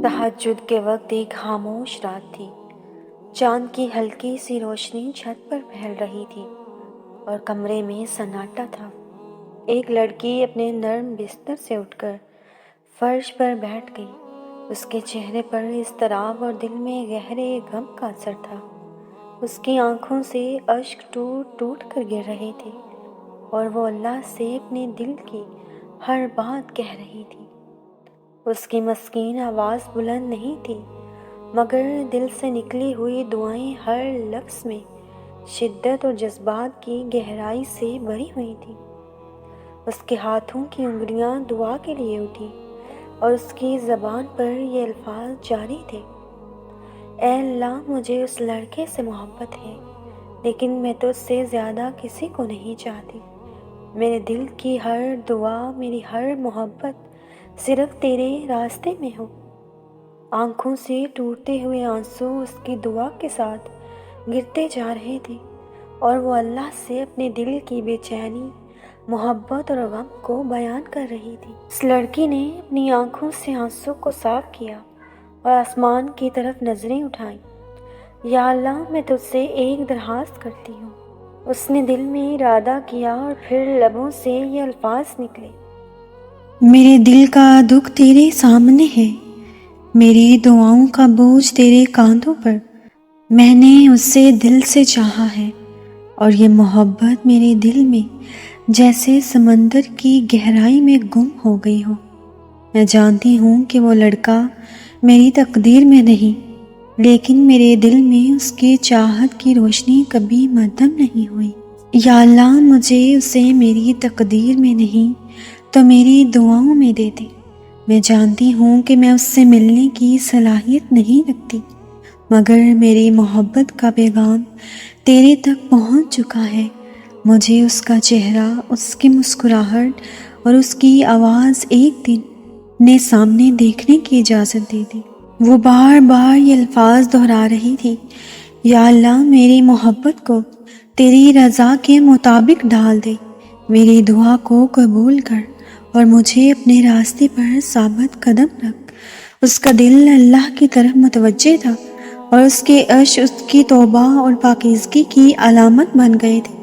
تہجد کے وقت ایک خاموش رات تھی۔ چاند کی ہلکی سی روشنی چھت پر پھیل رہی تھی اور کمرے میں سناٹا تھا۔ ایک لڑکی اپنے نرم بستر سے اٹھ کر فرش پر بیٹھ گئی۔ اس کے چہرے پر اضطراب اور دل میں گہرے غم کا اثر تھا۔ اس کی آنکھوں سے اشک ٹوٹ ٹوٹ کر گر رہے تھے اور وہ اللہ سے اپنے دل کی ہر بات کہہ رہی تھی۔ اس کی مسکین آواز بلند نہیں تھی، مگر دل سے نکلی ہوئی دعائیں ہر لفظ میں شدت اور جذبات کی گہرائی سے بھری ہوئی تھی۔ اس کے ہاتھوں کی انگلیاں دعا کے لیے اٹھی اور اس کی زبان پر یہ الفاظ جاری تھے: اے اللہ، مجھے اس لڑکے سے محبت ہے، لیکن میں تو اس سے زیادہ کسی کو نہیں چاہتی۔ میرے دل کی ہر دعا، میری ہر محبت صرف تیرے راستے میں ہو۔ آنکھوں سے ٹوٹتے ہوئے آنسو اس کی دعا کے ساتھ گرتے جا رہے تھے اور وہ اللہ سے اپنے دل کی بے چینی، محبت اور غم کو بیان کر رہی تھی۔ اس لڑکی نے اپنی آنکھوں سے آنسو کو صاف کیا اور آسمان کی طرف نظریں اٹھائیں۔ یا اللہ، میں تجھ سے ایک درخواست کرتی ہوں۔ اس نے دل میں ارادہ کیا اور پھر لبوں سے یہ الفاظ نکلے: میرے دل کا دکھ تیرے سامنے ہے، میری دعاؤں کا بوجھ تیرے کاندھوں پر۔ میں نے اس سے دل سے چاہا ہے اور یہ محبت میرے دل میں جیسے سمندر کی گہرائی میں گم ہو گئی ہو۔ میں جانتی ہوں کہ وہ لڑکا میری تقدیر میں نہیں، لیکن میرے دل میں اس کی چاہت کی روشنی کبھی مدھم نہیں ہوئی۔ یا اللہ، مجھے اسے میری تقدیر میں نہیں تو میری دعاؤں میں دے دے۔ میں جانتی ہوں کہ میں اس سے ملنے کی صلاحیت نہیں رکھتی، مگر میری محبت کا پیغام تیرے تک پہنچ چکا ہے۔ مجھے اس کا چہرہ، اس کی مسکراہٹ اور اس کی آواز ایک دن اپنے سامنے دیکھنے کی اجازت دے دی۔ وہ بار بار یہ الفاظ دہرا رہی تھی: یا اللہ، میری محبت کو تیری رضا کے مطابق ڈال دے، میری دعا کو قبول کر اور مجھے اپنے راستے پر ثابت قدم رکھ۔ اس کا دل اللہ کی طرف متوجہ تھا اور اس کے عشق اس کی توبہ اور پاکیزگی کی علامت بن گئے تھے۔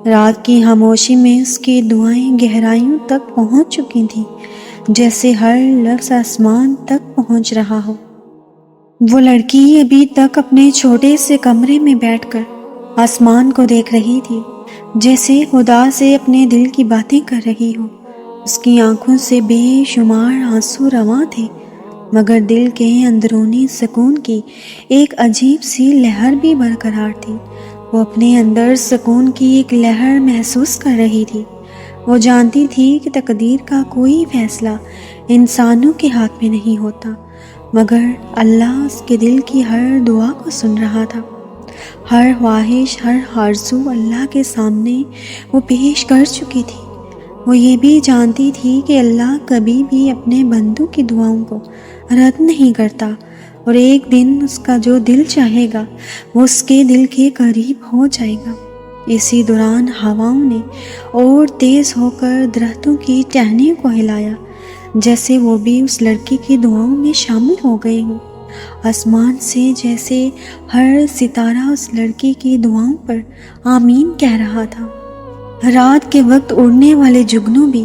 رات کی خاموشی میں اس کی دعائیں گہرائیوں تک پہنچ چکی تھیں، جیسے ہر لفظ آسمان تک پہنچ رہا ہو۔ وہ لڑکی ابھی تک اپنے چھوٹے سے کمرے میں بیٹھ کر آسمان کو دیکھ رہی تھی، جیسے خدا سے اپنے دل کی باتیں کر رہی ہو۔ اس کی آنکھوں سے بے شمار آنسو رواں تھے، مگر دل کے اندرونی سکون کی ایک عجیب سی لہر بھی برقرار تھی۔ وہ اپنے اندر سکون کی ایک لہر محسوس کر رہی تھی۔ وہ جانتی تھی کہ تقدیر کا کوئی فیصلہ انسانوں کے ہاتھ میں نہیں ہوتا، مگر اللہ اس کے دل کی ہر دعا کو سن رہا تھا۔ ہر خواہش، ہر آرزو اللہ کے سامنے وہ پیش کر چکی تھی۔ وہ یہ بھی جانتی تھی کہ اللہ کبھی بھی اپنے بندوں کی دعاؤں کو رد نہیں کرتا اور ایک دن اس کا جو دل چاہے گا وہ اس کے دل کے قریب ہو جائے گا۔ اسی دوران ہواؤں نے اور تیز ہو کر درختوں کی ٹہنیوں کو ہلایا، جیسے وہ بھی اس لڑکی کی دعاؤں میں شامل ہو گئے ہوں۔ آسمان سے جیسے ہر ستارہ اس لڑکی کی دعاؤں پر آمین کہہ رہا تھا۔ رات کے وقت اڑنے والے جگنو بھی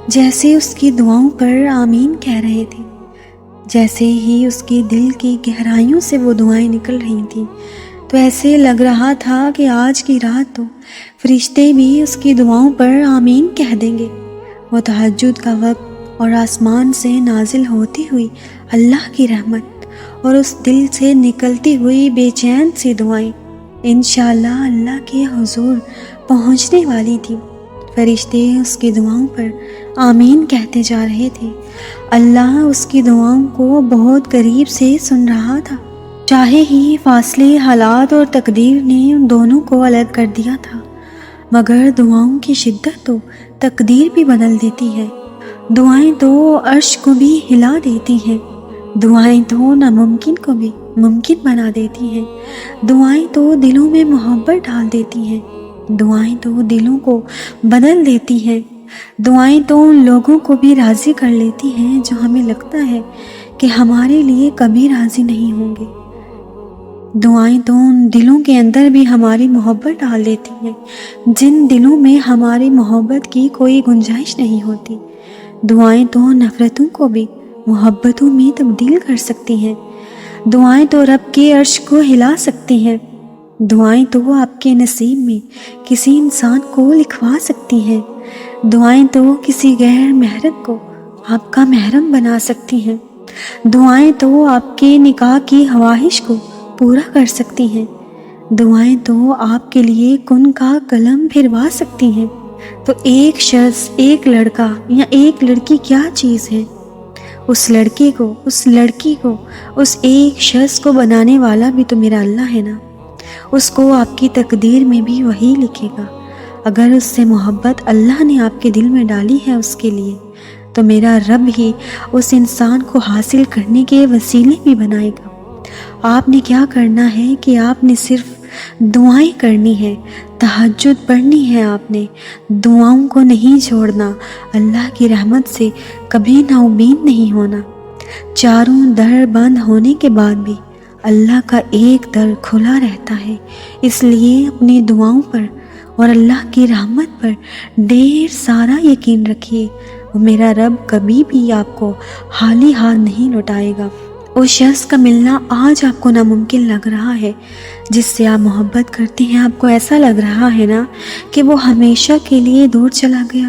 جیسے اس کی دعاؤں پر آمین کہہ رہے تھے۔ جیسے ہی اس کی دل کی گہرائیوں سے وہ دعائیں نکل رہی تھیں، تو ایسے لگ رہا تھا کہ آج کی رات تو فرشتے بھی اس کی دعاؤں پر آمین کہہ دیں گے۔ وہ تہجد کا وقت اور آسمان سے نازل ہوتی ہوئی اللہ کی رحمت اور اس دل سے نکلتی ہوئی بے چین سی دعائیں انشاءاللہ اللہ کے حضور پہنچنے والی تھی۔ فرشتے اس کی دعاؤں پر آمین کہتے جا رہے تھے۔ اللہ اس کی دعاؤں کو بہت قریب سے سن رہا تھا۔ چاہے ہی فاصلے، حالات اور تقدیر نے ان دونوں کو الگ کر دیا تھا، مگر دعاؤں کی شدت تو تقدیر بھی بدل دیتی ہے۔ دعائیں تو عرش کو بھی ہلا دیتی ہیں، دعائیں تو ناممکن کو بھی ممکن بنا دیتی ہیں، دعائیں تو دلوں میں محبت ڈال دیتی ہیں، دعائیں تو دلوں کو بدل دیتی ہیں، دعائیں تو ان لوگوں کو بھی راضی کر لیتی ہیں جو ہمیں لگتا ہے کہ کہ ہمارے لیے کبھی راضی نہیں ہوں گے۔ دعائیں تو ان دلوں کے اندر بھی ہماری محبت ڈال دیتی ہیں جن دلوں میں ہماری محبت کی کوئی گنجائش نہیں ہوتی۔ دعائیں تو نفرتوں کو بھی محبتوں میں تبدیل کر سکتی ہیں۔ دعائیں تو رب کے عرش کو ہلا سکتی ہیں۔ دعائیں تو آپ کے نصیب میں کسی انسان کو لکھوا سکتی ہیں۔ دعائیں تو کسی غیر محرم کو آپ کا محرم بنا سکتی ہیں۔ دعائیں تو آپ کے نکاح کی خواہش کو پورا کر سکتی ہیں۔ دعائیں تو آپ کے لیے کن کا قلم پھروا سکتی ہیں۔ تو ایک شخص، ایک لڑکا یا ایک لڑکی کیا چیز ہے؟ اس لڑکے کو، اس لڑکی کو، اس ایک شخص کو بنانے والا بھی تو میرا اللہ ہے نا۔ اس کو آپ کی تقدیر میں بھی وہی لکھے گا۔ اگر اس سے محبت اللہ نے آپ کے دل میں ڈالی ہے اس کے لیے، تو میرا رب ہی اس انسان کو حاصل کرنے کے وسیلے بھی بنائے گا۔ آپ نے کیا کرنا ہے کہ آپ نے صرف دعائیں کرنی ہے، تہجد پڑھنی ہے، آپ نے دعاؤں کو نہیں چھوڑنا، اللہ کی رحمت سے کبھی نا امید نہیں ہونا۔ چاروں در بند ہونے کے بعد بھی اللہ کا ایک در کھلا رہتا ہے، اس لیے اپنی دعاؤں پر اور اللہ کی رحمت پر ڈھیر سارا یقین رکھیے۔ وہ میرا رب کبھی بھی آپ کو خالی ہاتھ نہیں لوٹائے گا۔ اس شخص کا ملنا آج آپ کو ناممکن لگ رہا ہے جس سے آپ محبت کرتے ہیں، آپ کو ایسا لگ رہا ہے نا کہ وہ ہمیشہ کے لیے دور چلا گیا،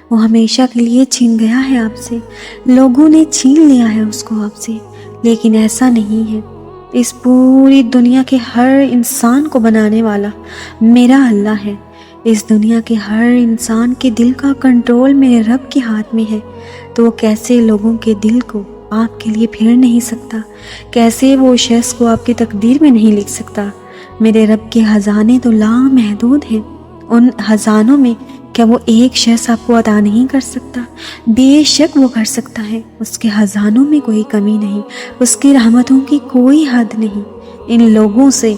وہ ہمیشہ کے لیے چھین گیا ہے آپ سے، لوگوں نے چھین لیا ہے اس کو آپ سے، لیکن ایسا نہیں ہے۔ اس پوری دنیا کے ہر انسان کو بنانے والا میرا اللہ ہے۔ اس دنیا کے ہر انسان کے دل کا کنٹرول میرے رب کے ہاتھ میں ہے، تو وہ کیسے لوگوں کے دل کو آپ کے لیے پھیر نہیں سکتا، کیسے وہ شخص کو آپ کی تقدیر میں نہیں لکھ سکتا۔ میرے رب کے خزانے تو لامحدود ہیں، ان خزانوں میں کیا وہ ایک شخص آپ کو عطا نہیں کر سکتا؟ بے شک وہ کر سکتا ہے، اس کے خزانوں میں کوئی کمی نہیں، اس کی رحمتوں کی کوئی حد نہیں۔ ان لوگوں سے،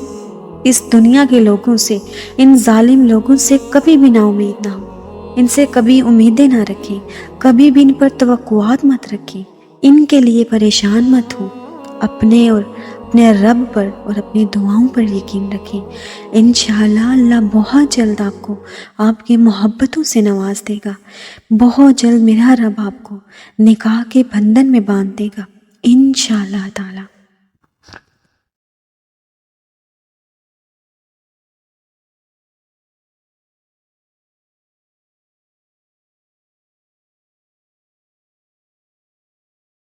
اس دنیا کے لوگوں سے، ان ظالم لوگوں سے کبھی بھی نا امید نہ ہو، ان سے کبھی امیدیں نہ رکھیں، کبھی بھی ان پر توقعات مت رکھیں، ان کے لیے پریشان مت ہو، اپنے اور اپنے رب پر اور اپنی دعاؤں پر یقین رکھیں۔ انشاءاللہ اللہ بہت جلد آپ کو آپ کی محبتوں سے نواز دے گا، بہت جلد میرا رب آپ کو نکاح کے بندھن میں باندھ دے گا انشاءاللہ تعالی۔